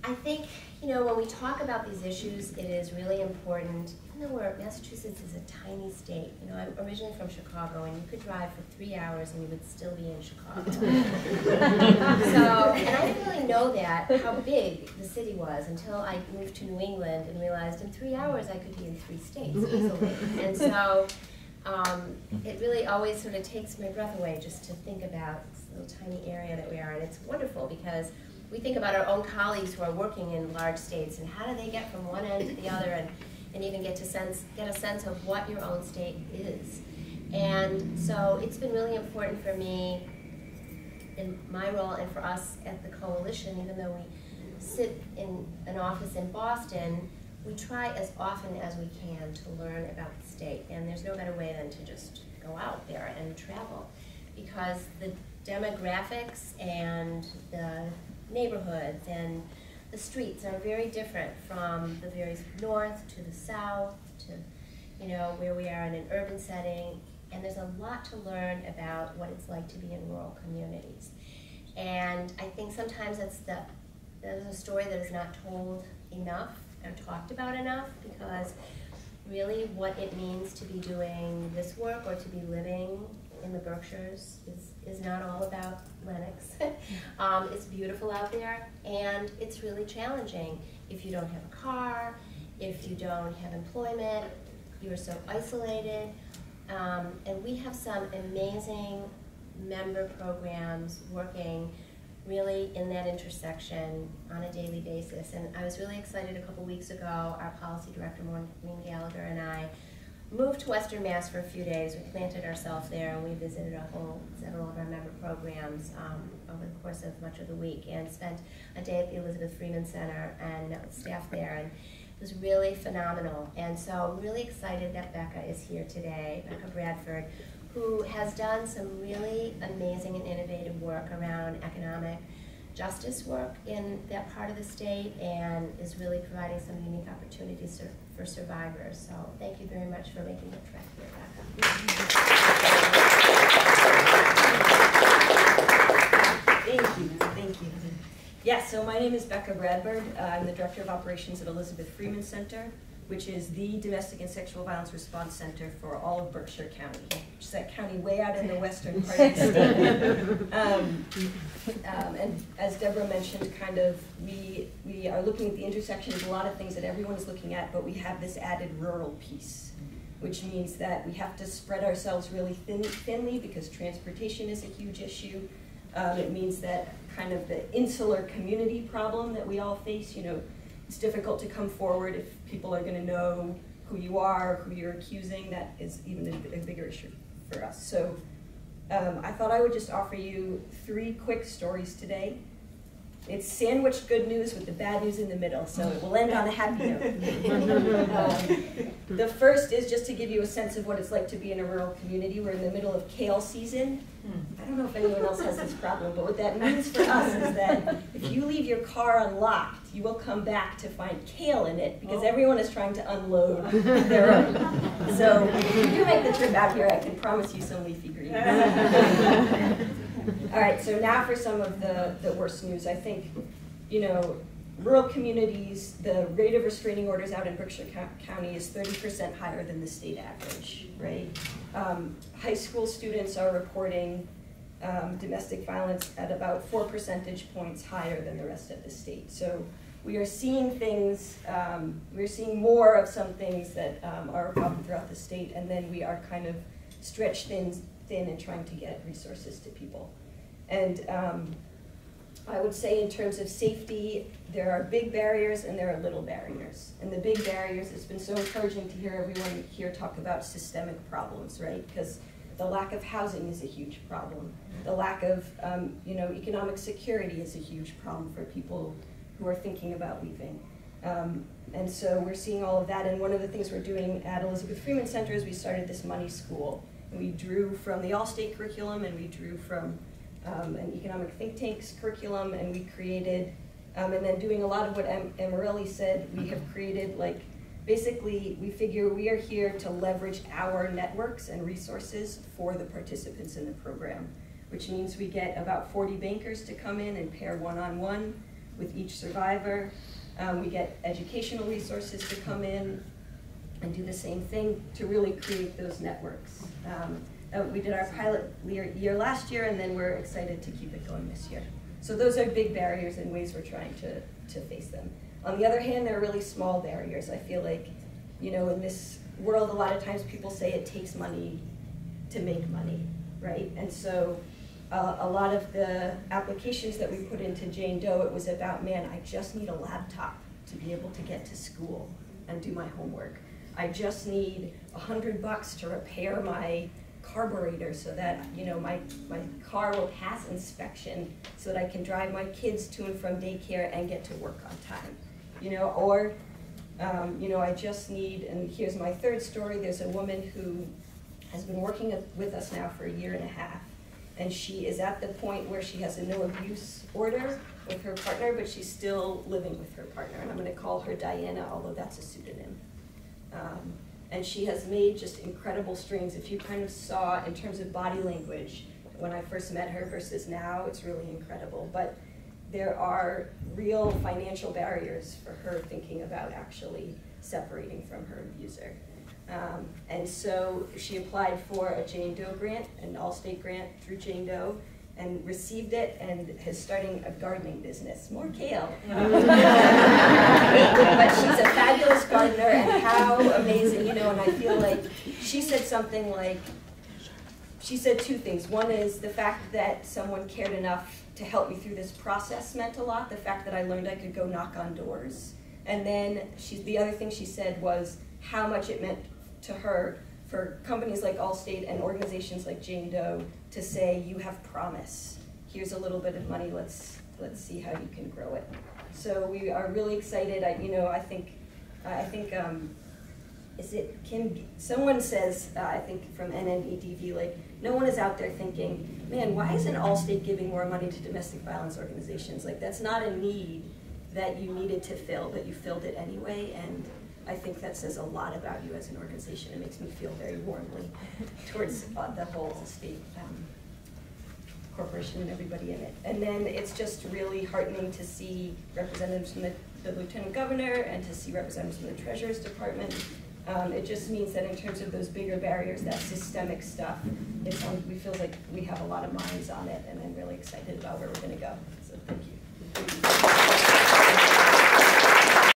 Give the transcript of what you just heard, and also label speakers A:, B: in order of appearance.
A: I think, when we talk about these issues, it is really important, even though Massachusetts is a tiny state. I'm originally from Chicago, and you could drive for 3 hours and you would still be in Chicago. And I didn't really know how big the city was until I moved to New England and realized in 3 hours I could be in 3 states easily. And so it really always sort of takes my breath away just to think about this little tiny area that we are. And it's wonderful because we think about our own colleagues who are working in large states and how do they get from one end to the other and even get a sense of what your own state is. And so it's been really important for me in my role and for us at the coalition, even though we sit in an office in Boston, we try as often as we can to learn about the state. And there's no better way than to just go out there and travel, because the demographics and the neighborhoods and the streets are very different from the very north to the south to where we are in an urban setting, and there's a lot to learn about what it's like to be in rural communities. And I think sometimes that's a story that is not told enough or talked about enough, because really what it means to be doing this work or to be living in the Berkshires is not all about Lennox. It's beautiful out there, and it's really challenging if you don't have a car, if you don't have employment, you are so isolated. And we have some amazing member programs working really in that intersection on a daily basis. And I was really excited a couple weeks ago, our policy director, Maureen Gallagher, and I moved to Western Mass for a few days. We planted ourselves there, and we visited several of our member programs over the course of much of the week, and spent a day at the Elizabeth Freeman Center and met with staff there, and it was really phenomenal. And so I'm really excited that Becca is here today, Becca Bradford, who has done some really amazing and innovative work around economic justice work in that part of the state, and is really providing some unique opportunities for survivors. So thank you very much for making the trek here, Becca.
B: Thank you. Yes, so my name is Becca Bradford. I'm the Director of Operations at Elizabeth Freeman Center, which is the Domestic and Sexual Violence Response Center for all of Berkshire County, which is that county way out in the western part of the state. And as Deborah mentioned, we are looking at the intersection of a lot of things that everyone is looking at, but we have this added rural piece, which means that we have to spread ourselves really thinly because transportation is a huge issue. It means that kind of the insular community problem that we all face, it's difficult to come forward if people are going to know who you are, who you're accusing. That is even a bigger issue for us. So I thought I would just offer you 3 quick stories today. It's sandwiched good news with the bad news in the middle, so it will end on a happy note. The first is just to give you a sense of what it's like to be in a rural community. We're in the middle of kale season. I don't know if anyone else has this problem, but what that means for us is that if you leave your car unlocked, you will come back to find kale in it because everyone is trying to unload their own. So if you do make the trip out here, I can promise you some leafy greens. All right, so now for some of the worst news. I think, rural communities, the rate of restraining orders out in Berkshire County is 30% higher than the state average, right? High school students are reporting domestic violence at about 4 percentage points higher than the rest of the state. So we are seeing things, we're seeing more of some things that are a problem throughout the state, and then we are kind of stretched thin and trying to get resources to people. And I would say in terms of safety, there are big barriers and there are little barriers. And the big barriers, it's been so encouraging to hear everyone here talk about systemic problems, right? Because the lack of housing is a huge problem. The lack of economic security is a huge problem for people who are thinking about leaving. And so we're seeing all of that, and one of the things we're doing at Elizabeth Freeman Center is we started this money school. And we drew from the All-State curriculum, and we drew from an economic think tank's curriculum, and we created, and then doing a lot of what Amarelli said, we have created, basically, we figure we are here to leverage our networks and resources for the participants in the program, which means we get about 40 bankers to come in and pair one-on-one with each survivor. We get educational resources to come in and do the same thing to really create those networks. We did our pilot year last year, and then we're excited to keep it going this year. So those are big barriers and ways we're trying to face them. On the other hand, there are really small barriers. I feel like, you know, in this world, a lot of times people say it takes money to make money, right? And so a lot of the applications that we put into Jane Doe, it was about, man, I just need a laptop to be able to get to school and do my homework. I just need $100 to repair my carburetor so that, you know, my car will pass inspection so that I can drive my kids to and from daycare and get to work on time. You know, or, you know, I just need, and here's my third story, there's a woman who has been working with us now for 1.5 years, and she is at the point where she has a no abuse order with her partner, but she's still living with her partner, and I'm gonna call her Diana, although that's a pseudonym. And she has made just incredible streams. If you kind of saw in terms of body language, when I first met her versus now, it's really incredible. But there are real financial barriers for her thinking about actually separating from her abuser. And so she applied for a Jane Doe grant, an all-state grant through Jane Doe, and received it and is starting a gardening business. More kale. But she's a fabulous gardener, and how amazing, you know, and I feel like she said something like, she said 2 things. One is the fact that someone cared enough to help me through this process meant a lot, the fact that I learned I could go knock on doors. And then the other thing she said was how much it meant to her for companies like Allstate and organizations like Jane Doe to say, you have promise. Here's a little bit of money, let's see how you can grow it. So we are really excited. I think someone says, I think from NNEDV, like, no one is out there thinking, man, why isn't Allstate giving more money to domestic violence organizations? Like, that's not a need that you needed to fill, but you filled it anyway, and I think that says a lot about you as an organization. It makes me feel very warmly towards the whole Allstate corporation and everybody in it. And then it's just really heartening to see representatives from the Lieutenant Governor and to see representatives from the Treasurer's Department. It just means that in terms of those bigger barriers, that systemic stuff, we feel like we have a lot of minds on it, and I'm really excited about where we're going to go. So thank you.